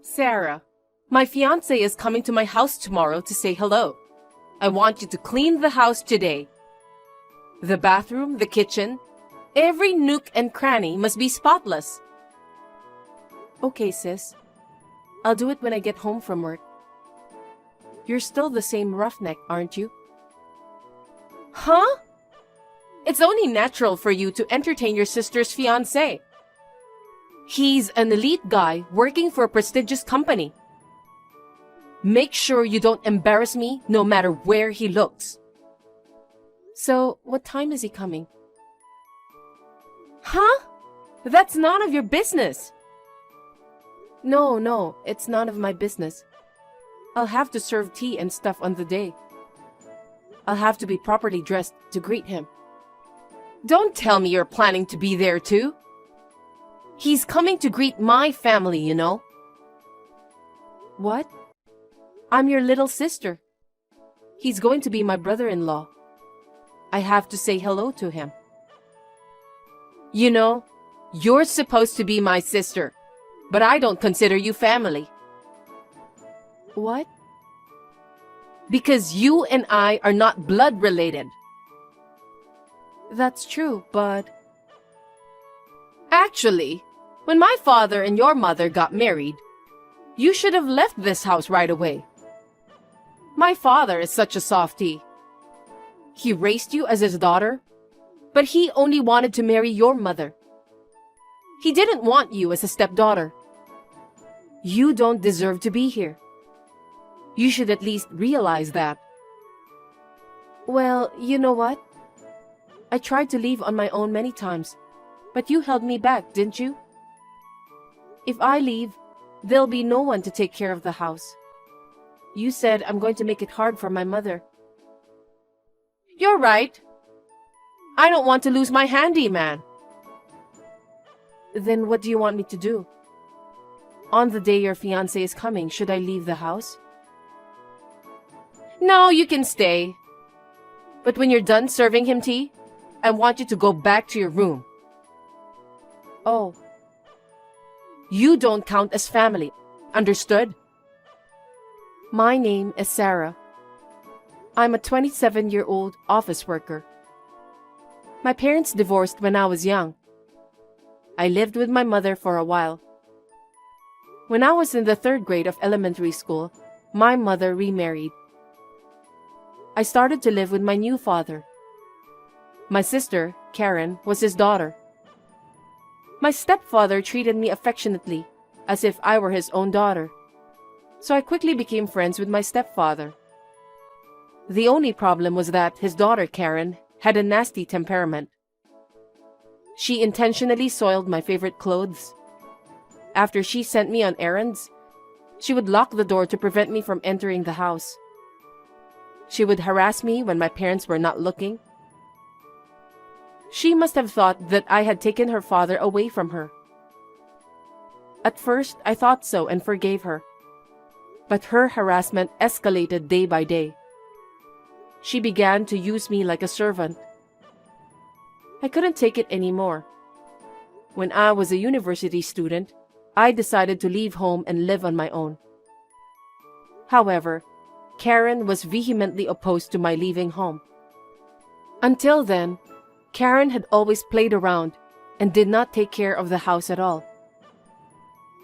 Sarah, my fiance is coming to my house tomorrow to say hello. I want you to clean the house today. The bathroom, the kitchen, every nook and cranny must be spotless. Okay, sis. I'll do it when I get home from work. You're still the same roughneck, aren't you? Huh? It's only natural for you to entertain your sister's fiancé. He's an elite guy working for a prestigious company. Make sure you don't embarrass me no matter where he looks. So, what time is he coming? Huh? That's none of your business. No, it's none of my business. I'll have to serve tea and stuff on the day. I'll have to be properly dressed to greet him. Don't tell me you're planning to be there too. He's coming to greet my family, you know. What? I'm your little sister. He's going to be my brother-in-law. I have to say hello to him. You know, you're supposed to be my sister, but I don't consider you family. What? Because you and I are not blood related. That's true, but... Actually, when my father and your mother got married, you should have left this house right away. My father is such a softie. He raised you as his daughter, but he only wanted to marry your mother. He didn't want you as a stepdaughter. You don't deserve to be here. You should at least realize that. Well, you know what? I tried to leave on my own many times, but you held me back, didn't you? If I leave, there'll be no one to take care of the house. You said I'm going to make it hard for my mother. You're right. I don't want to lose my handyman. Then what do you want me to do? On the day your fiancé is coming, should I leave the house? No, you can stay. But when you're done serving him tea, I want you to go back to your room. Oh. You don't count as family. Understood? My name is Sarah. I'm a 27-year-old office worker. My parents divorced when I was young. I lived with my mother for a while. When I was in the 3rd grade of elementary school, my mother remarried. I started to live with my new father. My sister, Karen, was his daughter. My stepfather treated me affectionately, as if I were his own daughter. So I quickly became friends with my stepfather. The only problem was that his daughter, Karen, had a nasty temperament. She intentionally soiled my favorite clothes. After she sent me on errands, she would lock the door to prevent me from entering the house. She would harass me when my parents were not looking. She must have thought that I had taken her father away from her. At first, I thought so and forgave her. But her harassment escalated day by day. She began to use me like a servant. I couldn't take it anymore. When I was a university student, I decided to leave home and live on my own. However, Karen was vehemently opposed to my leaving home. Until then, Karen had always played around and did not take care of the house at all.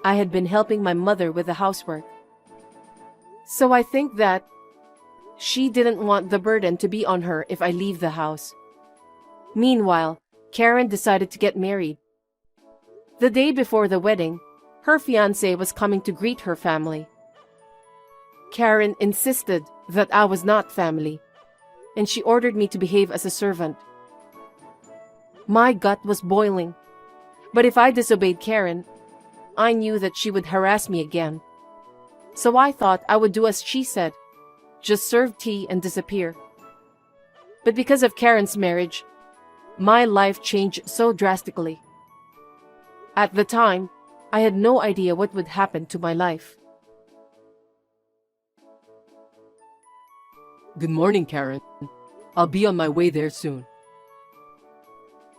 I had been helping my mother with the housework. So I think that she didn't want the burden to be on her if I leave the house. Meanwhile, Karen decided to get married. The day before the wedding, her fiancé was coming to greet her family. Karen insisted that I was not family, and she ordered me to behave as a servant. My gut was boiling, but if I disobeyed Karen, I knew that she would harass me again. So I thought I would do as she said, just serve tea and disappear. But because of Karen's marriage, my life changed so drastically. At the time, I had no idea what would happen to my life. Good morning, Karen. I'll be on my way there soon.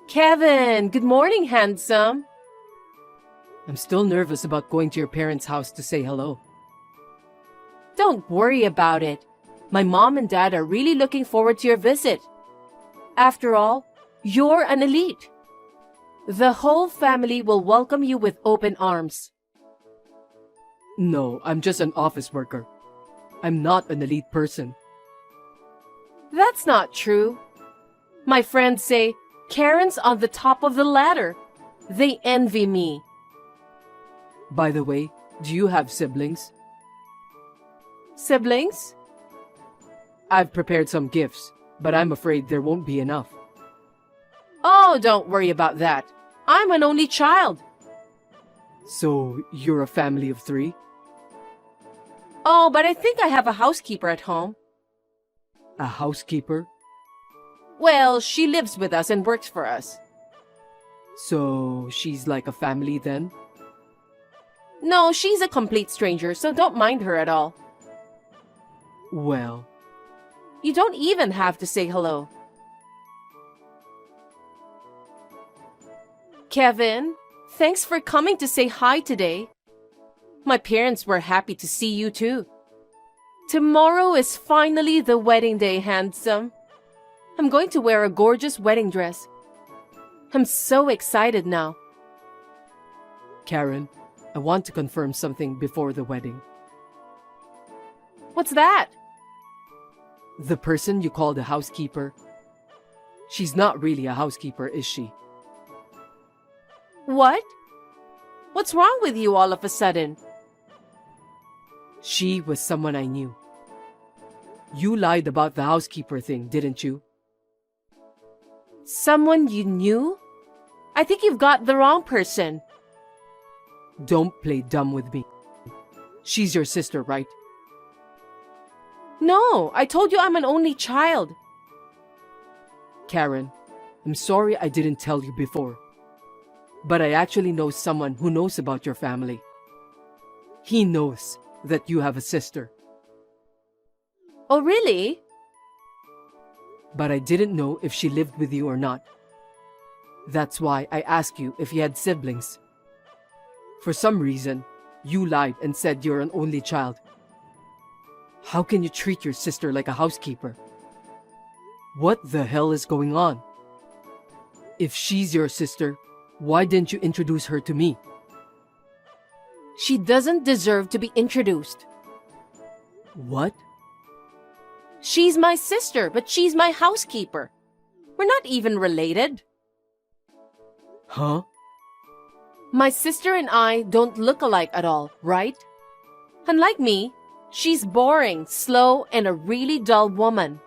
Kevin, good morning, handsome. I'm still nervous about going to your parents' house to say hello. Don't worry about it. My mom and dad are really looking forward to your visit. After all, you're an elite. The whole family will welcome you with open arms. No, I'm just an office worker. I'm not an elite person. That's not true. My friends say, Karen's on the top of the ladder. They envy me. By the way, do you have siblings? Siblings? I've prepared some gifts, but I'm afraid there won't be enough. Oh, don't worry about that. I'm an only child. So, you're a family of 3? Oh, but I think I have a housekeeper at home. A housekeeper? Well, she lives with us and works for us. So, she's like a family then? No, she's a complete stranger, so don't mind her at all. Well, You don't even have to say hello. Kevin, thanks for coming to say hi today. My parents were happy to see you too. Tomorrow is finally the wedding day, handsome. I'm going to wear a gorgeous wedding dress. I'm so excited now. Karen, I want to confirm something before the wedding. What's that? The person you call the housekeeper, she's not really a housekeeper, is she? What? What's wrong with you all of a sudden? She was someone I knew. You lied about the housekeeper thing, didn't you? Someone you knew? I think you've got the wrong person. Don't play dumb with me. She's your sister, right? No, I told you I'm an only child. Karen, I'm sorry I didn't tell you before. But I actually know someone who knows about your family. He knows that you have a sister. Oh, really? But I didn't know if she lived with you or not. That's why I asked you if you had siblings. For some reason, you lied and said you're an only child. How can you treat your sister like a housekeeper? What the hell is going on? If she's your sister, why didn't you introduce her to me? She doesn't deserve to be introduced. What? She's my sister, but she's my housekeeper. We're not even related. Huh? My sister and I don't look alike at all, right? Unlike me, she's boring, slow, and a really dull woman.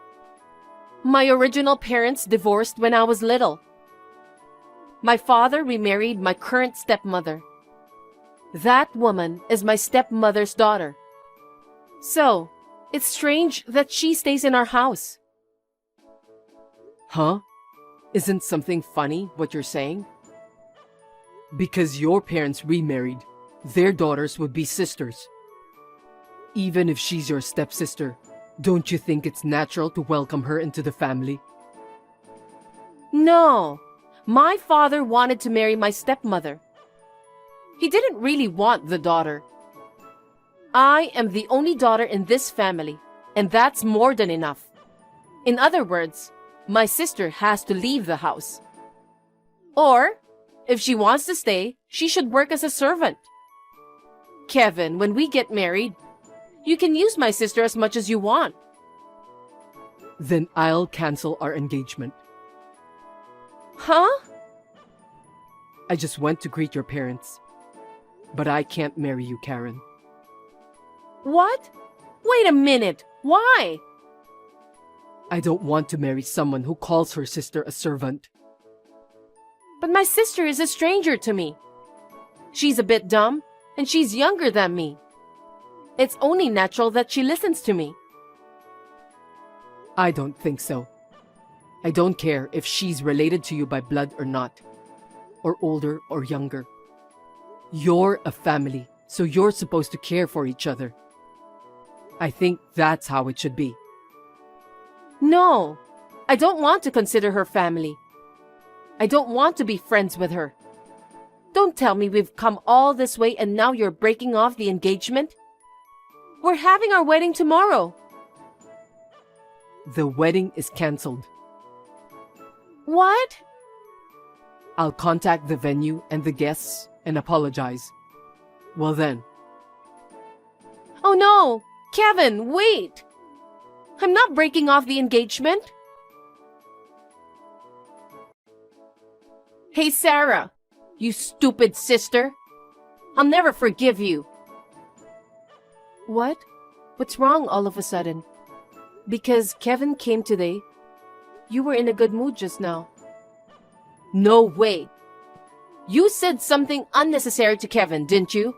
My original parents divorced when I was little. My father remarried my current stepmother. That woman is my stepmother's daughter. So, it's strange that she stays in our house. Huh? Isn't something funny what you're saying? Because your parents remarried, their daughters would be sisters. Even if she's your stepsister, don't you think it's natural to welcome her into the family? No, my father wanted to marry my stepmother. He didn't really want the daughter. I am the only daughter in this family, and that's more than enough. In other words, my sister has to leave the house. Or, if she wants to stay, she should work as a servant. Kevin, when we get married, you can use my sister as much as you want. Then I'll cancel our engagement. Huh? I just went to greet your parents. But I can't marry you, Karen. What? Wait a minute. Why? I don't want to marry someone who calls her sister a servant. But my sister is a stranger to me. She's a bit dumb, and she's younger than me. It's only natural that she listens to me. I don't think so. I don't care if she's related to you by blood or not, or older or younger. You're a family, so you're supposed to care for each other. I think that's how it should be. No, I don't want to consider her family. I don't want to be friends with her. Don't tell me we've come all this way and now you're breaking off the engagement? We're having our wedding tomorrow. The wedding is cancelled. What? I'll contact the venue and the guests and apologize. Well then, Oh no! Kevin, wait! I'm not breaking off the engagement. Hey, Sarah, you stupid sister. I'll never forgive you. What? What's wrong all of a sudden? Because Kevin came today, you were in a good mood just now. No way. You said something unnecessary to Kevin, didn't you?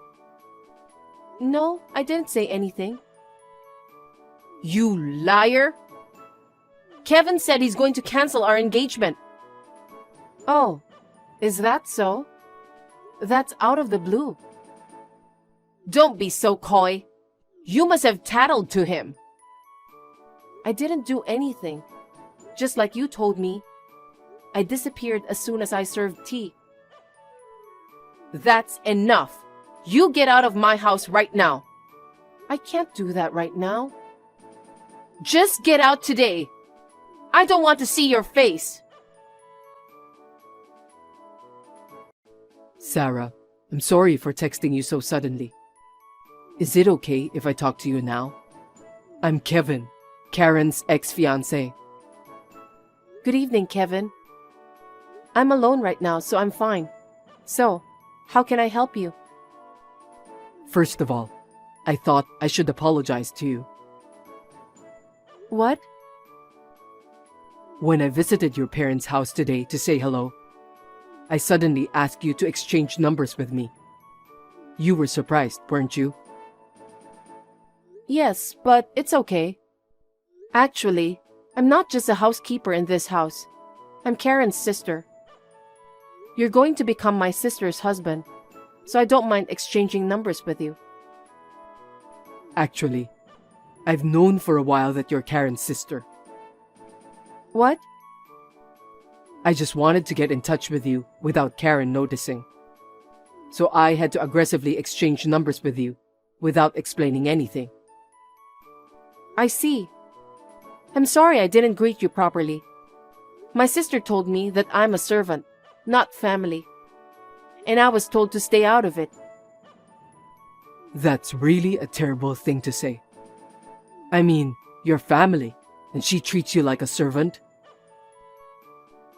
No, I didn't say anything. You liar! Kevin said he's going to cancel our engagement. Oh, is that so? That's out of the blue. Don't be so coy. You must have tattled to him. I didn't do anything. Just like you told me. I disappeared as soon as I served tea. That's enough. You get out of my house right now. I can't do that right now. Just get out today. I don't want to see your face. Sarah, I'm sorry for texting you so suddenly. Is it okay if I talk to you now? I'm Kevin, Karen's ex-fiancé. Good evening, Kevin. I'm alone right now, so I'm fine. So, how can I help you? First of all, I thought I should apologize to you. What? When I visited your parents' house today to say hello, I suddenly asked you to exchange numbers with me. You were surprised, weren't you? Yes, but it's okay. Actually, I'm not just a housekeeper in this house. I'm Karen's sister. You're going to become my sister's husband, so I don't mind exchanging numbers with you. Actually, I've known for a while that you're Karen's sister. What? I just wanted to get in touch with you without Karen noticing. So I had to aggressively exchange numbers with you without explaining anything. I see. I'm sorry I didn't greet you properly. My sister told me that I'm a servant, not family. And I was told to stay out of it. That's really a terrible thing to say. I mean, you're family, and she treats you like a servant.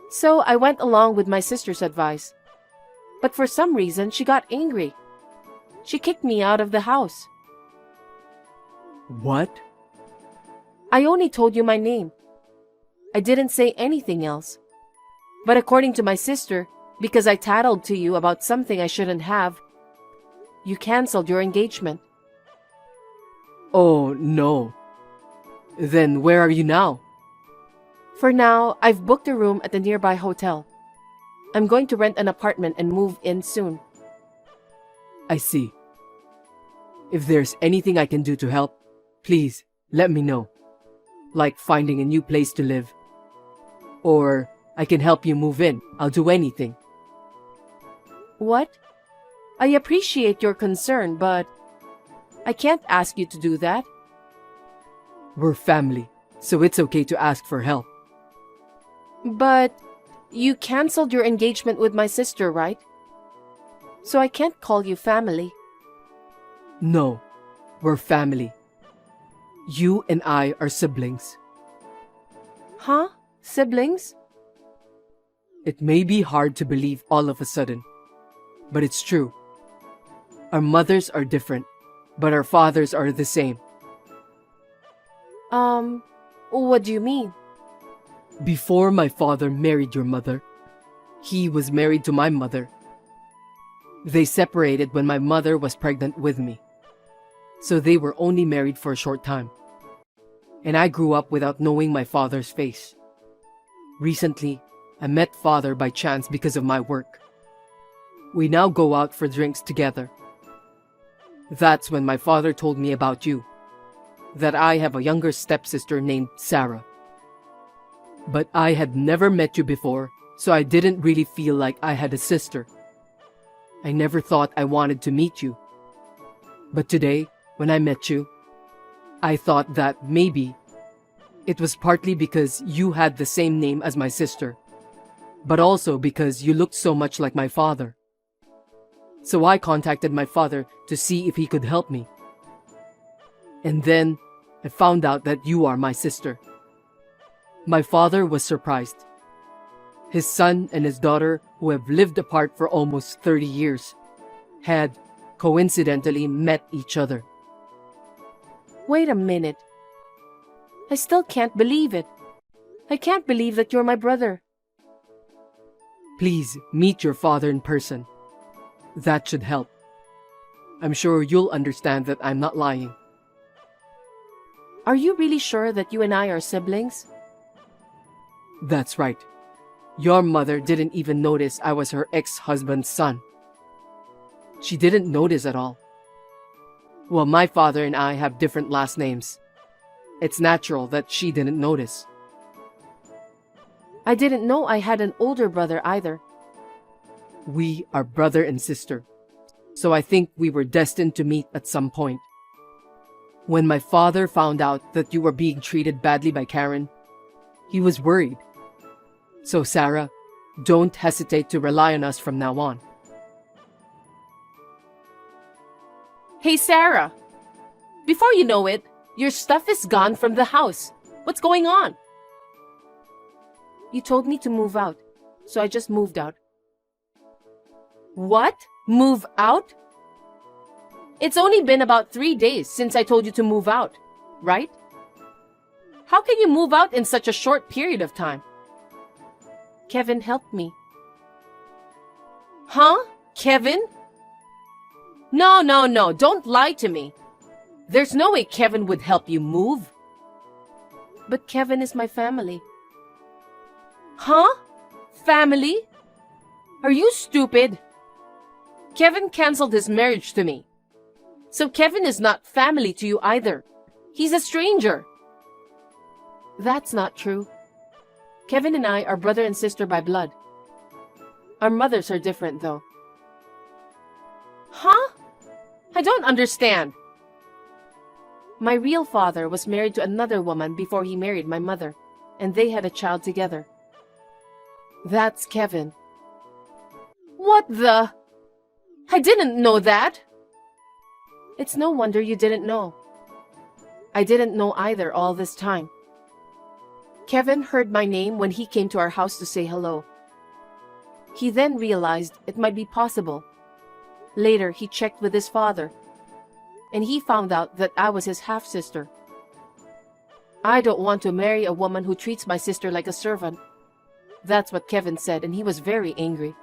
So I went along with my sister's advice. But for some reason, she got angry. She kicked me out of the house. What? I only told you my name. I didn't say anything else. But according to my sister, because I tattled to you about something I shouldn't have, you canceled your engagement. Oh, no. Then where are you now? For now, I've booked a room at the nearby hotel. I'm going to rent an apartment and move in soon. I see. If there's anything I can do to help, please let me know. Like finding a new place to live. Or I can help you move in. I'll do anything. What? I appreciate your concern, but I can't ask you to do that. We're family, so it's okay to ask for help. But you canceled your engagement with my sister, right? So I can't call you family. No, we're family. You and I are siblings. Huh? Siblings? It may be hard to believe all of a sudden, but it's true. Our mothers are different, but our fathers are the same. What do you mean? Before my father married your mother, he was married to my mother. They separated when my mother was pregnant with me, so they were only married for a short time. And I grew up without knowing my father's face. Recently, I met father by chance because of my work. We now go out for drinks together. That's when my father told me about you, that I have a younger stepsister named Sarah. But I had never met you before, so I didn't really feel like I had a sister. I never thought I wanted to meet you. But today, when I met you, I thought that maybe it was partly because you had the same name as my sister, but also because you looked so much like my father. So I contacted my father to see if he could help me. And then I found out that you are my sister. My father was surprised. His son and his daughter, who have lived apart for almost 30 years, had coincidentally met each other. Wait a minute. I still can't believe it. I can't believe that you're my brother. Please meet your father in person. That should help. I'm sure you'll understand that I'm not lying. Are you really sure that you and I are siblings? That's right. Your mother didn't even notice I was her ex-husband's son. She didn't notice at all. Well, my father and I have different last names. It's natural that she didn't notice. I didn't know I had an older brother either. We are brother and sister, so I think we were destined to meet at some point. When my father found out that you were being treated badly by Karen, he was worried. So Sarah, don't hesitate to rely on us from now on. Hey, Sarah. Before you know it, your stuff is gone from the house. What's going on? You told me to move out, so I just moved out. What? Move out? It's only been about 3 days since I told you to move out, right? How can you move out in such a short period of time? Kevin helped me. Huh? Kevin? No, don't lie to me. There's no way Kevin would help you move. But Kevin is my family. Huh? Family? Are you stupid? Kevin canceled his marriage to me. So Kevin is not family to you either. He's a stranger. That's not true. Kevin and I are brother and sister by blood. Our mothers are different, though. Huh? I don't understand. My real father was married to another woman before he married my mother, and they had a child together. That's Kevin. What the? I didn't know that. It's no wonder you didn't know. I didn't know either all this time. Kevin heard my name when he came to our house to say hello. He then realized it might be possible. Later, he checked with his father, and he found out that I was his half-sister. I don't want to marry a woman who treats my sister like a servant. That's what Kevin said, and he was very angry.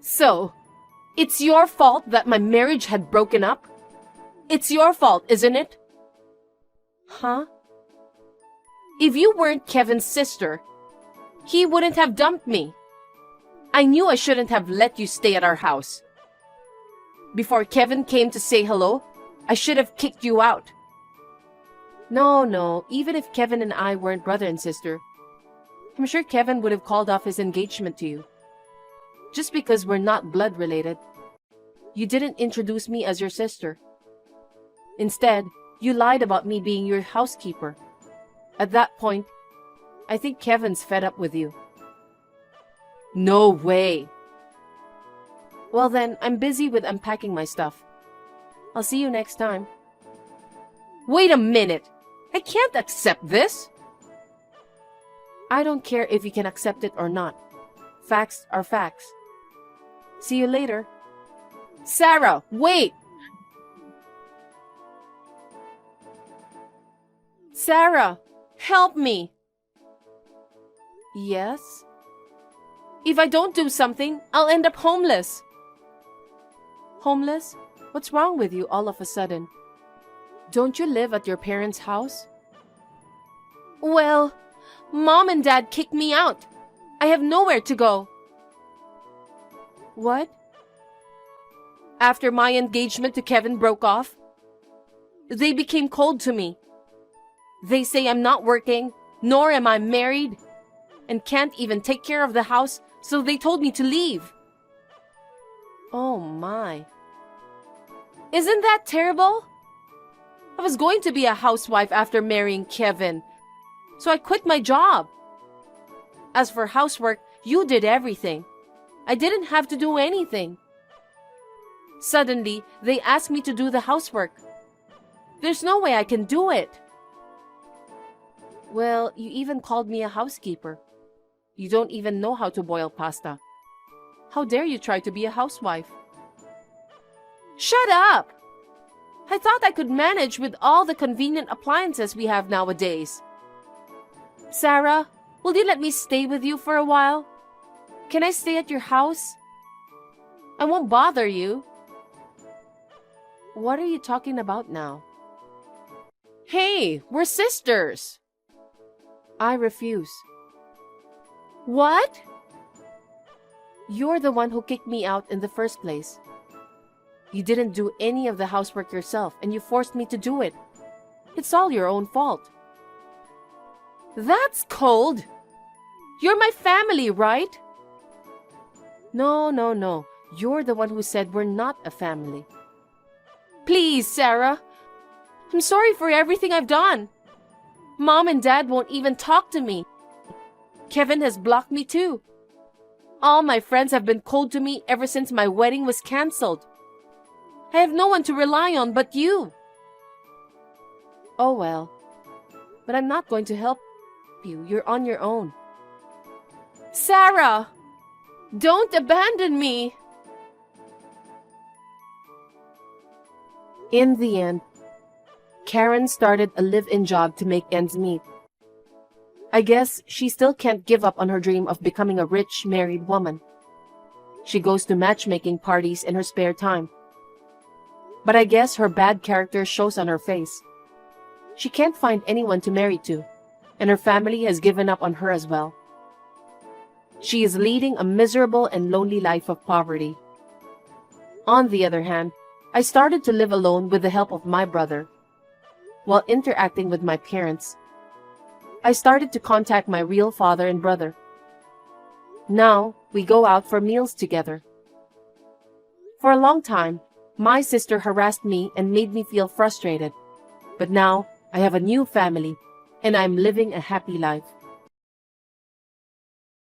So, it's your fault that my marriage had broken up? It's your fault, isn't it? Huh? If you weren't Kevin's sister, he wouldn't have dumped me. I knew I shouldn't have let you stay at our house. Before Kevin came to say hello, I should have kicked you out. No, even if Kevin and I weren't brother and sister, I'm sure Kevin would have called off his engagement to you. Just because we're not blood related, you didn't introduce me as your sister. Instead, you lied about me being your housekeeper. At that point, I think Kevin's fed up with you. No way. Well then, I'm busy with unpacking my stuff. I'll see you next time. Wait a minute! I can't accept this! I don't care if you can accept it or not. Facts are facts. See you later. Sarah, wait! Sarah, help me! Yes? If I don't do something, I'll end up homeless. Homeless? What's wrong with you all of a sudden? Don't you live at your parents' house? Well, Mom and Dad kicked me out. I have nowhere to go. What? After my engagement to Kevin broke off, they became cold to me. They say I'm not working, nor am I married, and can't even take care of the house, so they told me to leave. Oh my. Isn't that terrible? I was going to be a housewife after marrying Kevin, so I quit my job. As for housework, you did everything. I didn't have to do anything. Suddenly, they asked me to do the housework. There's no way I can do it. Well, you even called me a housekeeper. You don't even know how to boil pasta. How dare you try to be a housewife? Shut up! I thought I could manage with all the convenient appliances we have nowadays. Sarah, will you let me stay with you for a while? Can I stay at your house? I won't bother you. What are you talking about now? Hey, we're sisters. I refuse. What? You're the one who kicked me out in the first place. You didn't do any of the housework yourself, and you forced me to do it. It's all your own fault. That's cold. You're my family, right? No. You're the one who said we're not a family. Please, Sarah. I'm sorry for everything I've done. Mom and Dad won't even talk to me. Kevin has blocked me too. All my friends have been cold to me ever since my wedding was cancelled. I have no one to rely on but you. Oh well. But I'm not going to help you. You're on your own. Sarah! Don't abandon me! In the end, Karen started a live-in job to make ends meet. I guess she still can't give up on her dream of becoming a rich, married woman. She goes to matchmaking parties in her spare time. But I guess her bad character shows on her face. She can't find anyone to marry to, and her family has given up on her as well. She is leading a miserable and lonely life of poverty. On the other hand, I started to live alone with the help of my brother. While interacting with my parents, I started to contact my real father and brother. Now, we go out for meals together. For a long time, my sister harassed me and made me feel frustrated. But now, I have a new family, and I'm living a happy life.